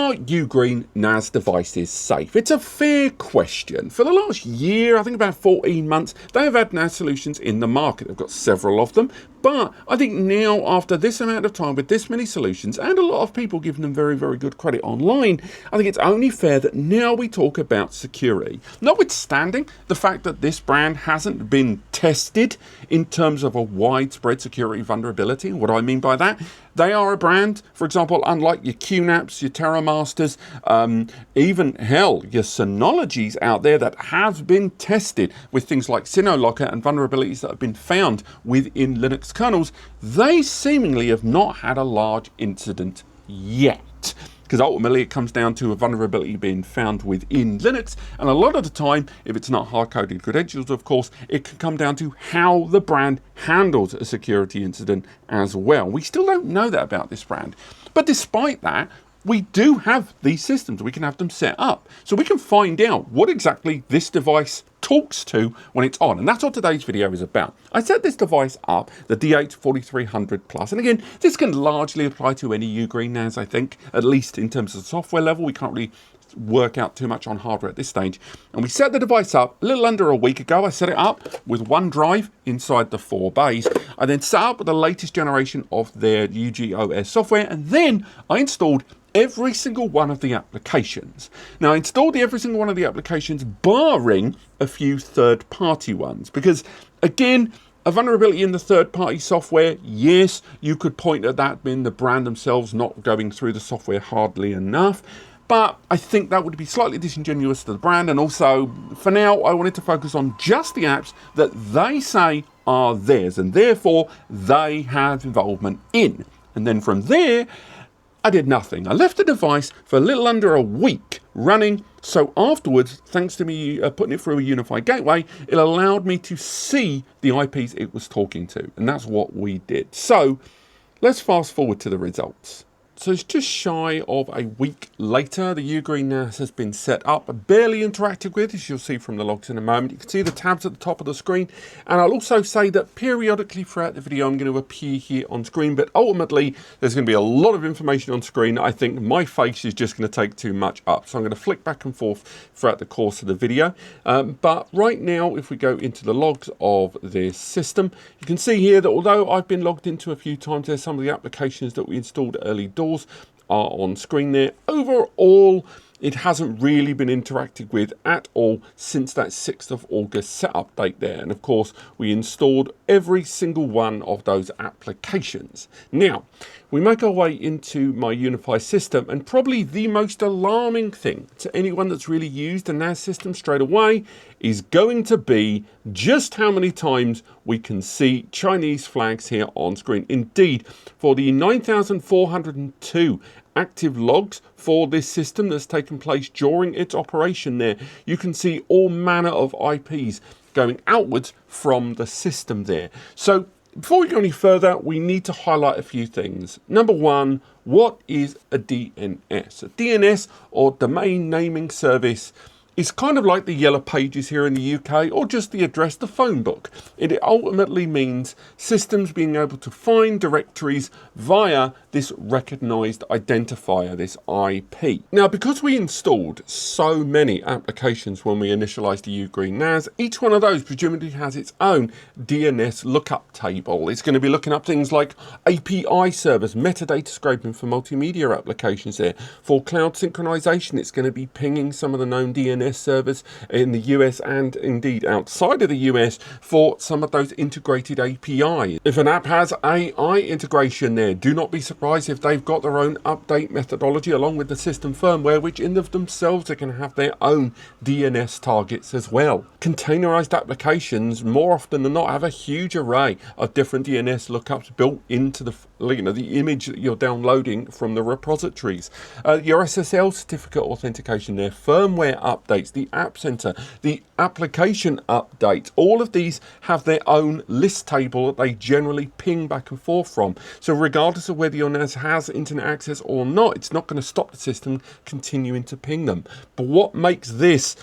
Are Ugreen Nas devices safe? It's a fair question. For the last year, I think about 14 months, they have had NAS solutions in the market. They've got several of them. But I think now, after this amount of time with this many solutions and a lot of people giving them very, very good credit online, I think it's only fair that now we talk about security. Notwithstanding the fact that this brand hasn't been tested in terms of a widespread security vulnerability. What do I mean by that? They are a brand, for example, unlike your QNAPs, your TerraMasters, even hell, your Synologies out there that have been tested with things like SynoloCker and vulnerabilities that have been found within Linux kernels. They seemingly have not had a large incident yet, because ultimately it comes down to a vulnerability being found within Linux, and a lot of the time, if it's not hard-coded credentials, of course, it can come down to how the brand handles a security incident as well. We still don't know that about this brand, but despite that, we do have these systems. We can have them set up, so we can find out what exactly this device talks to when it's on, and that's what today's video is about. I set this device up, the D8 Plus, and again, this can largely apply to any Ugreen Nas, I think, at least in terms of software level. We can't really work out too much on hardware at this stage. And we set the device up a little under a week ago. I set it up with one drive inside the 4 bays. I then set up with the latest generation of their UGOS software, and then I installed every single one of the applications. Now, I installed every single one of the applications, barring a few third-party ones, because again, a vulnerability in the third-party software, yes, you could point at that being the brand themselves not going through the software hardly enough. But I think that would be slightly disingenuous to the brand, and also, for now, I wanted to focus on just the apps that they say are theirs, and therefore they have involvement in. And then from there, I did nothing. I left the device for a little under a week running, so afterwards, thanks to me putting it through a UnifI gateway, it allowed me to see the IPs it was talking to, and that's what we did. So let's fast forward to the results. So it's just shy of a week later. The Ugreen Nas has been set up, barely interacted with, as you'll see from the logs in a moment. You can see the tabs at the top of the screen. And I'll also say that periodically throughout the video, I'm going to appear here on screen. But ultimately, there's going to be a lot of information on screen. I think my face is just going to take too much up. So I'm going to flick back and forth throughout the course of the video. But right now, if we go into the logs of this system, you can see here that although I've been logged into a few times, there's some of the applications that we installed early doors are on screen there. Overall, it hasn't really been interacted with at all since that 6th of August set update there. And of course, we installed every single one of those applications. Now, we make our way into my UnifI system, and probably the most alarming thing to anyone that's really used a NAS system straight away is going to be just how many times we can see Chinese flags here on screen. Indeed, for the 9,402 active logs for this system that's taken place during its operation there, you can see all manner of IPs going outwards from the system there. So before we go any further, we need to highlight a few things. Number one, what is a DNS? A DNS, or domain naming service, is kind of like the Yellow Pages here in the UK, or just the address, the phone book. It ultimately means systems being able to find directories via this recognized identifier, this IP. Now, because we installed so many applications when we initialized the Ugreen Nas, each one of those presumably has its own DNS lookup table. It's going to be looking up things like API servers, metadata scraping for multimedia applications there. For cloud synchronization, it's going to be pinging some of the known DNS servers in the US and indeed outside of the US for some of those integrated APIs. If an app has AI integration there, do not be surprised if they've got their own update methodology along with the system firmware, which in of themselves are going to have their own DNS targets as well. Containerized applications, more often than not, have a huge array of different DNS lookups built into the image that you're downloading from the repositories. Your SSL certificate authentication there, firmware updates, the App Center, the application updates, all of these have their own list table that they generally ping back and forth from. So regardless of whether your NAS has internet access or not, it's not going to stop the system continuing to ping them. But what makes this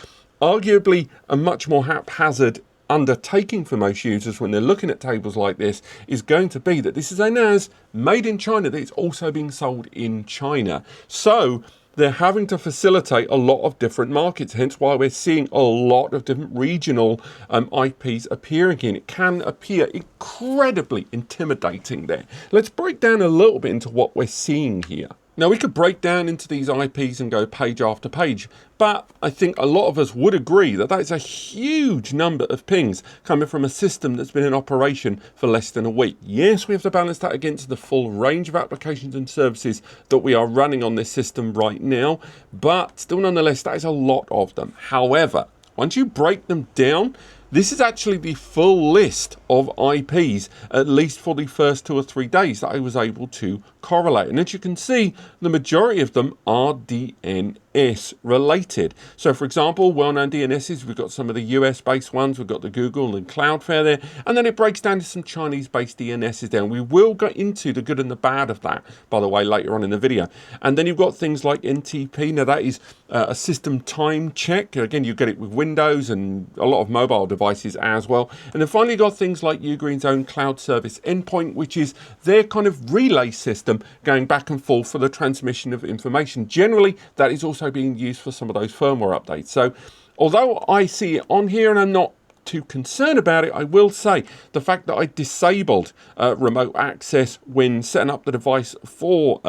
arguably a much more haphazard undertaking for most users when they're looking at tables like this is going to be that this is a NAS made in China that is also being sold in China. So they're having to facilitate a lot of different markets, hence why we're seeing a lot of different regional IPs appearing in. It can appear incredibly intimidating there. Let's break down a little bit into what we're seeing here. Now, we could break down into these IPs and go page after page, but I think a lot of us would agree that that's a huge number of pings coming from a system that's been in operation for less than a week. Yes, we have to balance that against the full range of applications and services that we are running on this system right now, but still nonetheless, that is a lot of them. However, once you break them down, this is actually the full list of IPs, at least for the first 2 or 3 days that I was able to correlate. And as you can see, the majority of them are DNS related. So for example, well-known DNSs, we've got some of the US-based ones, we've got the Google and Cloudflare there, and then it breaks down to some Chinese-based DNSs there. And we will go into the good and the bad of that, by the way, later on in the video. And then you've got things like NTP. Now that is a system time check. Again, you get it with Windows and a lot of mobile devices as well. And then finally, you've got things like Ugreen's own cloud service endpoint, which is their kind of relay system going back and forth for the transmission of information. Generally, that is also being used for some of those firmware updates. So although I see it on here and I'm not too concerned about it, I will say the fact that I disabled remote access when setting up the device for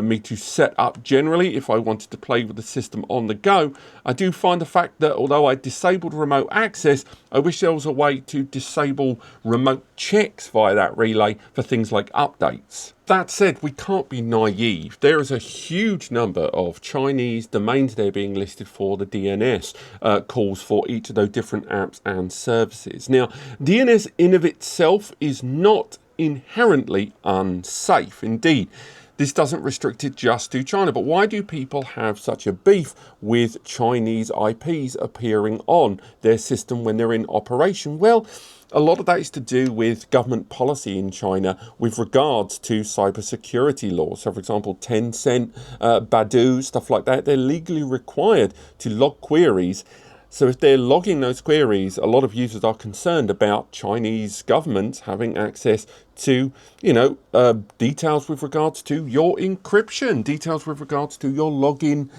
me to set up generally if I wanted to play with the system on the go, I do find the fact that although I disabled remote access, I wish there was a way to disable remote checks via that relay for things like updates. That said, we can't be naive. There is a huge number of Chinese domains there being listed for the DNS calls for each of those different apps and services. Now, DNS in of itself is not inherently unsafe. Indeed, this doesn't restrict it just to China, but why do people have such a beef with Chinese IPs appearing on their system when they're in operation? Well, a lot of that is to do with government policy in China with regards to cybersecurity laws. So, for example, Tencent, Baidu, stuff like that, they're legally required to log queries. So if they're logging those queries, a lot of users are concerned about Chinese governments having access to, details with regards to your encryption, details with regards to your login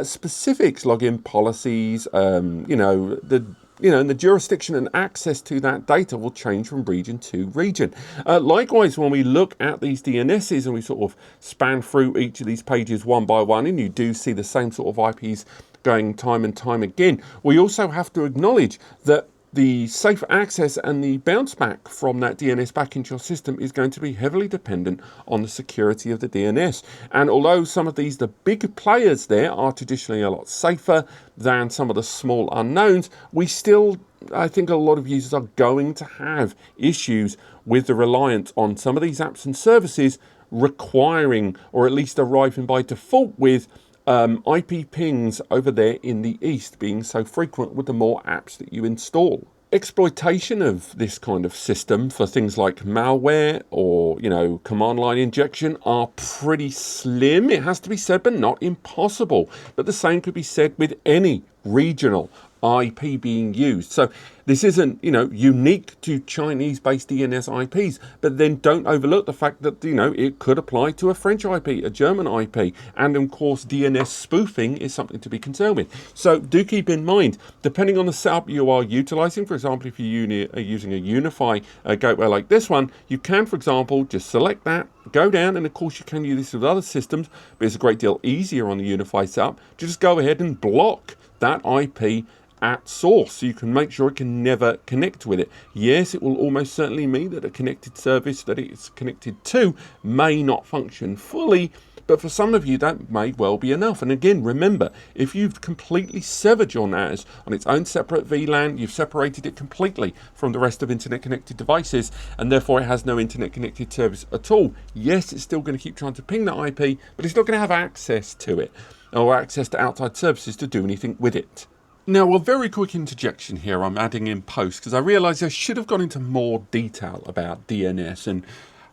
specifics, login policies, and the jurisdiction and access to that data will change from region to region. Likewise, when we look at these DNSs and we sort of span through each of these pages one by one, and you do see the same sort of IPs going time and time again, we also have to acknowledge that the safe access and the bounce back from that DNS back into your system is going to be heavily dependent on the security of the DNS. And although some of these, the big players there, are traditionally a lot safer than some of the small unknowns, we still, I think a lot of users are going to have issues with the reliance on some of these apps and services requiring, or at least arriving by default with, IP pings over there in the east being so frequent with the more apps that you install. Exploitation of this kind of system for things like malware or, command line injection are pretty slim. It has to be said, but not impossible. But the same could be said with any regional IP being used. So this isn't, unique to Chinese-based DNS IPs, but then don't overlook the fact that, it could apply to a French IP, a German IP, and of course DNS spoofing is something to be concerned with. So do keep in mind, depending on the setup you are utilizing, for example, if you're using a UnifI gateway like this one, you can, for example, just select that, go down, and of course you can use this with other systems, but it's a great deal easier on the UnifI setup to just go ahead and block that IP at source, so you can make sure it can never connect with it. Yes, it will almost certainly mean that a connected service that it's connected to may not function fully, but for some of you that may well be enough. And again, remember, if you've completely severed your NAS on its own separate VLAN, you've separated it completely from the rest of internet connected devices, and therefore it has no internet connected service at all, yes, it's still going to keep trying to ping that IP, but it's not going to have access to it or access to outside services to do anything with it. Now, a very quick interjection here I'm adding in post, because I realise I should have gone into more detail about DNS and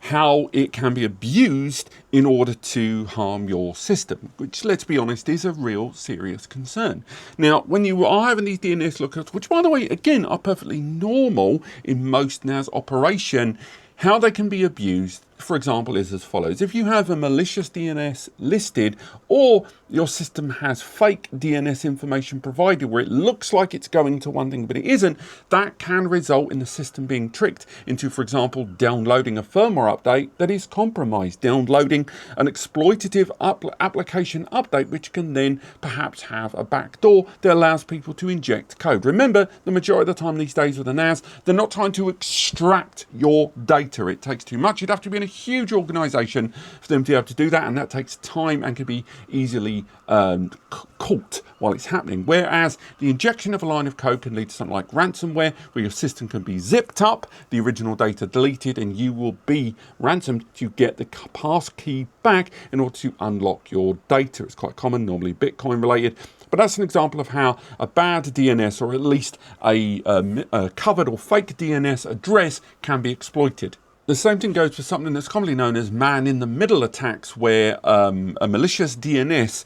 how it can be abused in order to harm your system, which, let's be honest, is a real serious concern. Now, when you are having these DNS lookups, which, by the way, again, are perfectly normal in most NAS operation, how they can be abused for example, is as follows. If you have a malicious DNS listed, or your system has fake DNS information provided where it looks like it's going to one thing but it isn't, that can result in the system being tricked into, for example, downloading a firmware update that is compromised, downloading an exploitative application update which can then perhaps have a backdoor that allows people to inject code. Remember, the majority of the time these days with the NAS, they're not trying to extract your data. It takes too much. You'd have to be in a huge organization for them to be able to do that, and that takes time and can be easily caught while it's happening. Whereas the injection of a line of code can lead to something like ransomware, where your system can be zipped up, the original data deleted, and you will be ransomed to get the pass key back in order to unlock your data. It's quite common, normally Bitcoin related. But that's an example of how a bad DNS, or at least a covered or fake DNS address, can be exploited. The same thing goes for something that's commonly known as man-in-the-middle attacks, where a malicious DNS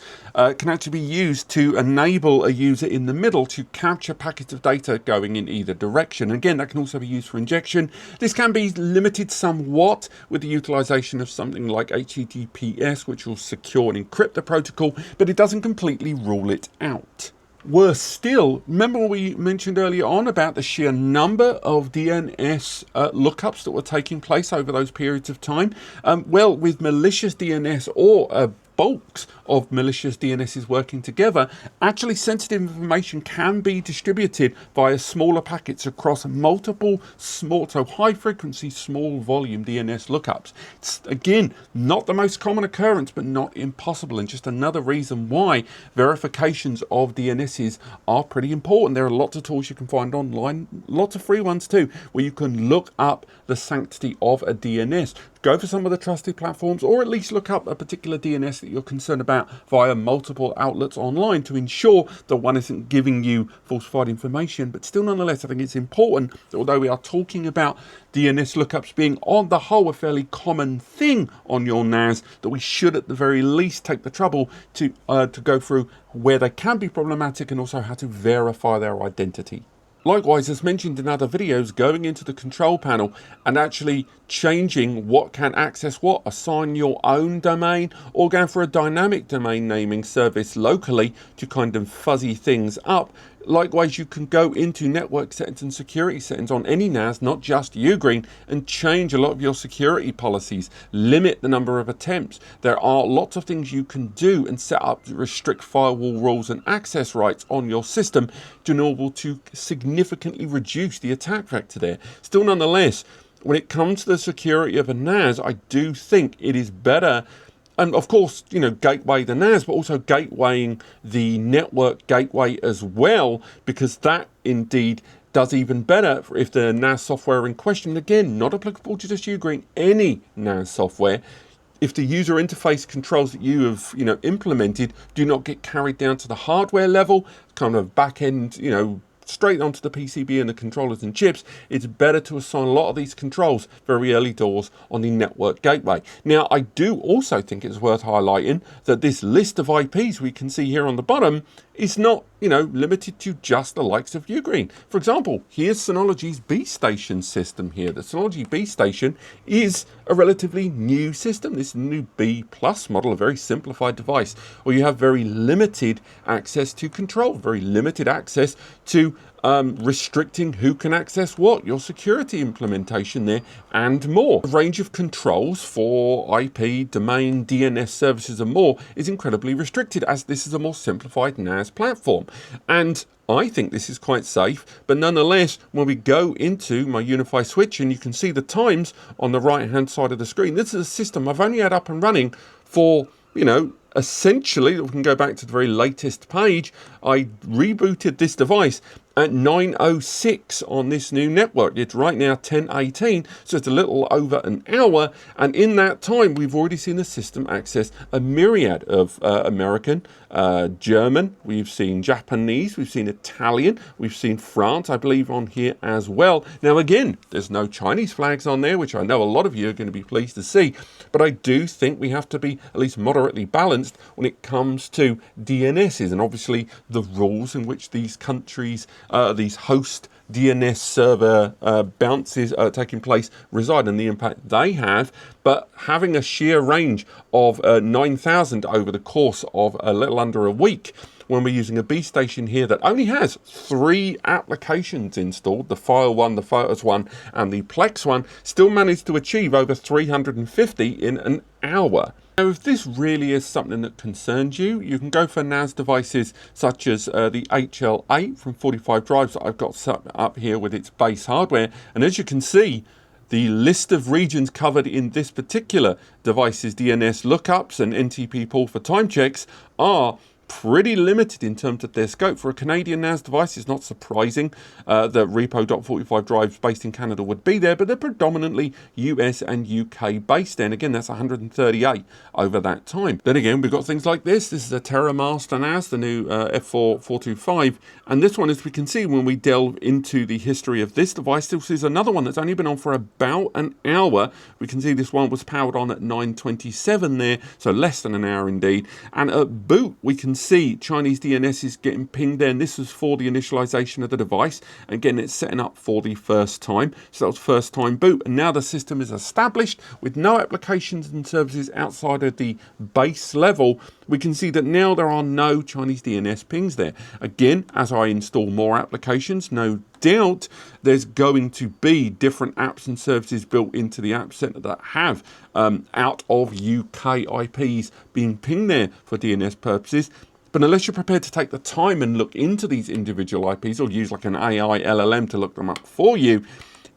can actually be used to enable a user in the middle to capture packets of data going in either direction. Again, that can also be used for injection. This can be limited somewhat with the utilization of something like HTTPS, which will secure and encrypt the protocol, but it doesn't completely rule it out. Worse still, remember what we mentioned earlier on about the sheer number of DNS lookups that were taking place over those periods of time? Well, with malicious DNS or bulks of malicious DNSs working together, actually sensitive information can be distributed via smaller packets across multiple small, so high frequency, small volume DNS lookups. It's, again, not the most common occurrence, but not impossible, and just another reason why verifications of DNSs are pretty important. There are lots of tools you can find online, lots of free ones too, where you can look up the sanctity of a DNS. Go for some of the trusted platforms, or at least look up a particular DNS that you're concerned about via multiple outlets online to ensure that one isn't giving you falsified information. But still, nonetheless, I think it's important that although we are talking about DNS lookups being on the whole a fairly common thing on your NAS, that we should at the very least take the trouble to go through where they can be problematic and also how to verify their identity. Likewise, as mentioned in other videos, going into the control panel and actually changing what can access what, assign your own domain, or going for a dynamic domain naming service locally to kind of fuzzy things up. Likewise, you can go into network settings and security settings on any NAS, not just Ugreen, and change a lot of your security policies, limit the number of attempts. There are lots of things you can do and set up to restrict firewall rules and access rights on your system to enable to significantly reduce the attack vector there. Still, nonetheless, when it comes to the security of a NAS, I do think it is better. And of course, you know, gateway the NAS, but also gatewaying the network gateway as well, because that indeed does even better if the NAS software in question, again, not applicable to just Ugreen, any NAS software, if the user interface controls that you have, implemented do not get carried down to the hardware level, kind of back end, straight onto the PCB and the controllers and chips, it's better to assign a lot of these controls very early doors on the network gateway. Now, I do also think it's worth highlighting that this list of IPs we can see here on the bottom is not, limited to just the likes of Ugreen. For example, here's Synology's B Station system here. The Synology B Station is a relatively new system. This new B Plus model, a very simplified device, where you have very limited access to control, very limited access to restricting who can access what, your security implementation there, and more. The range of controls for IP, domain, DNS services and more is incredibly restricted, as this is a more simplified NAS platform. And I think this is quite safe, but nonetheless, when we go into my UnifI switch and you can see the times on the right hand side of the screen, this is a system I've only had up and running for, essentially, we can go back to the very latest page. I rebooted this device at 9:06 on this new network. It's right now 10:18, so it's a little over an hour, and in that time we've already seen the system access a myriad of American, German, we've seen Japanese, we've seen Italian, we've seen France, I believe, on here as well. Now again, there's no Chinese flags on there, which I know a lot of you are going to be pleased to see, but I do think we have to be at least moderately balanced when it comes to DNSs, and obviously the rules in which these countries these host DNS server bounces taking place reside and the impact they have, but having a sheer range of 9,000 over the course of a little under a week, when we're using a B station here that only has 3 applications installed, the file one, the photos one, and the Plex one, still managed to achieve over 350 in an hour. Now, if this really is something that concerns you, you can go for NAS devices such as the HL8 from 45 drives that I've got set up here with its base hardware. And as you can see, the list of regions covered in this particular device's DNS lookups and NTP pool for time checks are pretty limited in terms of their scope. For a Canadian NAS device, it's not surprising that repo.45 drives based in Canada would be there, but they're predominantly US and UK based. And again, that's 138 over that time. Then again, we've got things like this. This is a TerraMaster NAS, the new F4425. And this one, as we can see, when we delve into the history of this device, this is another one that's only been on for about an hour. We can see this one was powered on at 9:27 there, so less than an hour indeed. And at boot, we can see Chinese DNS is getting pinged there, and this was for the initialization of the device. Again, it's setting up for the first time, so that was first time boot, and now the system is established with no applications and services outside of the base level. We can see that now there are no Chinese DNS pings there. Again, as I install more applications, no doubt there's going to be different apps and services built into the App Center that have out of UK IPs being pinged there for DNS purposes. But unless you're prepared to take the time and look into these individual IPs or use like an AI LLM to look them up for you,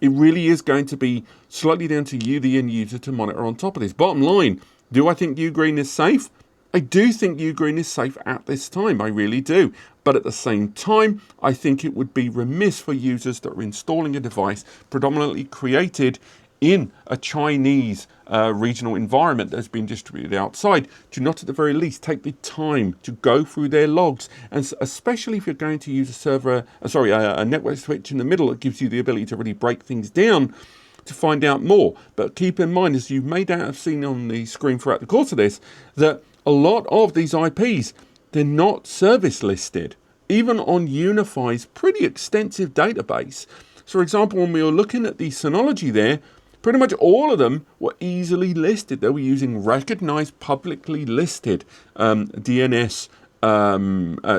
it really is going to be slightly down to you, the end user, to monitor on top of this. Bottom line, do I think Ugreen is safe? I do think Ugreen is safe at this time, I really do. But at the same time, I think it would be remiss for users that are installing a device predominantly created in a Chinese regional environment that's been distributed outside to not at the very least take the time to go through their logs, and especially if you're going to use a network switch in the middle that gives you the ability to really break things down to find out more. But keep in mind, as you may have seen on the screen throughout the course of this, that a lot of these IPs, they're not service listed, even on UnifI's pretty extensive database. So for example, when we were looking at the Synology there, pretty much all of them were easily listed. They were using recognized, publicly listed DNS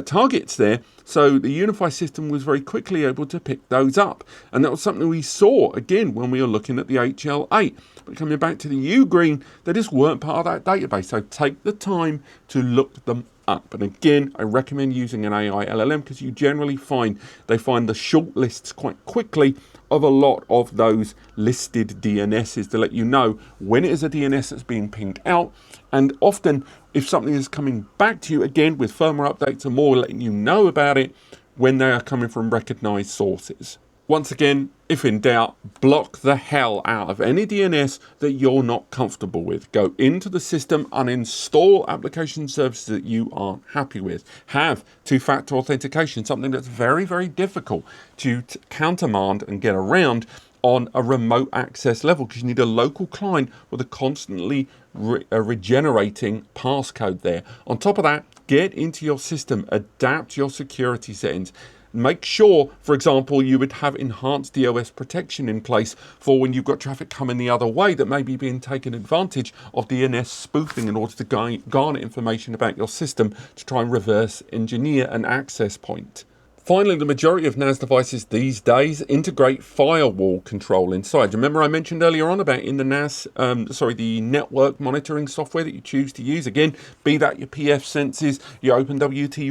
targets there. So the UnifI system was very quickly able to pick those up. And that was something we saw, again, when we were looking at the HL8. But coming back to the Ugreen, they just weren't part of that database. So take the time to look them up. And again, I recommend using an AI LLM because you generally find they find the short lists quite quickly of a lot of those listed DNSs to let you know when it is a DNS that's being pinged out. And often, if something is coming back to you, again, with firmware updates and more, letting you know about it when they are coming from recognized sources. Once again, if in doubt, block the hell out of any DNS that you're not comfortable with. Go into the system, uninstall application services that you aren't happy with. Have two-factor authentication, something that's very, very difficult to countermand and get around on a remote access level, because you need a local client with a constantly regenerating passcode there. On top of that, get into your system, adapt your security settings. Make sure, for example, you would have enhanced DOS protection in place for when you've got traffic coming the other way that may be being taken advantage of DNS spoofing in order to garner information about your system to try and reverse engineer an access point. Finally, the majority of NAS devices these days integrate firewall control inside. Remember I mentioned earlier on about in the NAS, the network monitoring software that you choose to use. Again, be that your pfSenses, your OpenWRT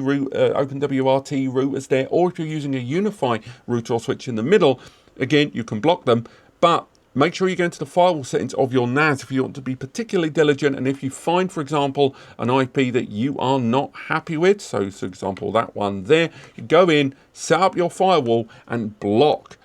routers there, or if you're using a UnifI router or switch in the middle, again, you can block them. But make sure you go into the firewall settings of your NAS if you want to be particularly diligent. And if you find, for example, an IP that you are not happy with, so for example, that one there, you go in, set up your firewall and block,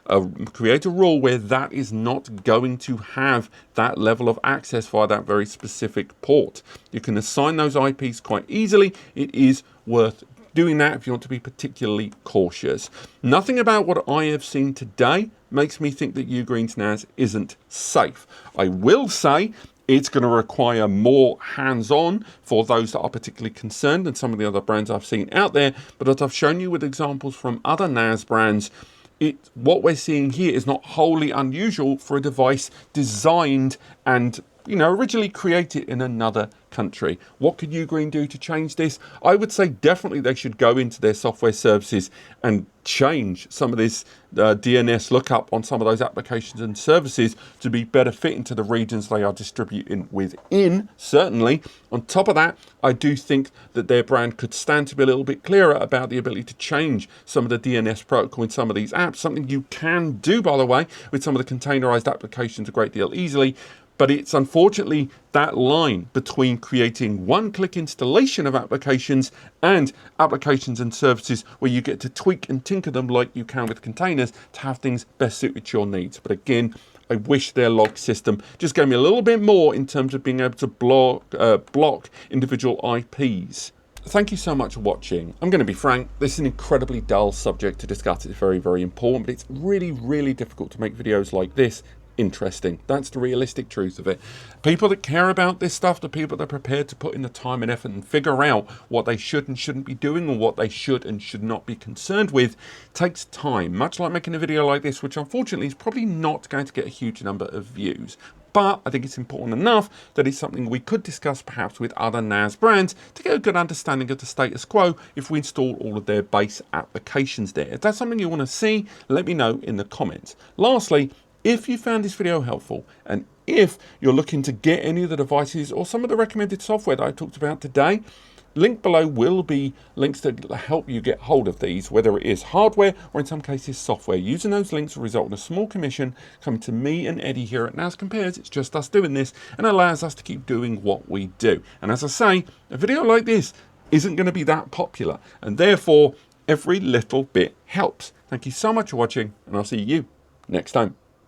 create a rule where that is not going to have that level of access via that very specific port. You can assign those IPs quite easily. It is worth doing that if you want to be particularly cautious. Nothing about what I have seen today makes me think that Ugreen NAS isn't safe. I will say It's going to require more hands-on for those that are particularly concerned than some of the other brands I've seen out there. But as I've shown you with examples from other NAS brands, what we're seeing here is not wholly unusual for a device designed and originally created in another country. What could Ugreen do to change this? I would say definitely they should go into their software services and change some of this DNS lookup on some of those applications and services to be better fit into the regions they are distributing within, certainly. On top of that, I do think that their brand could stand to be a little bit clearer about the ability to change some of the DNS protocol in some of these apps, something you can do, by the way, with some of the containerized applications a great deal easily. But it's unfortunately that line between creating one-click installation of applications and applications and services where you get to tweak and tinker them like you can with containers to have things best suited to your needs. But again, I wish their log system just gave me a little bit more in terms of being able to block individual IPs. Thank you so much for watching. I'm going to be frank, this is an incredibly dull subject to discuss. It's very, very important, but it's really, really difficult to make videos like this interesting. That's the realistic truth of it. People that care about this stuff, the people that are prepared to put in the time and effort and figure out what they should and shouldn't be doing or what they should and should not be concerned with, takes time, much like making a video like this, which unfortunately is probably not going to get a huge number of views. But I think it's important enough that it's something we could discuss perhaps with other NAS brands to get a good understanding of the status quo if we install all of their base applications there. If that's something you want to see, let me know in the comments. Lastly, if you found this video helpful, and if you're looking to get any of the devices or some of the recommended software that I talked about today, link below will be links that help you get hold of these, whether it is hardware or in some cases software. Using those links will result in a small commission coming to me and Eddie here at NAS Compares. It's just us doing this and allows us to keep doing what we do. And as I say, a video like this isn't going to be that popular, and therefore every little bit helps. Thank you so much for watching, and I'll see you next time.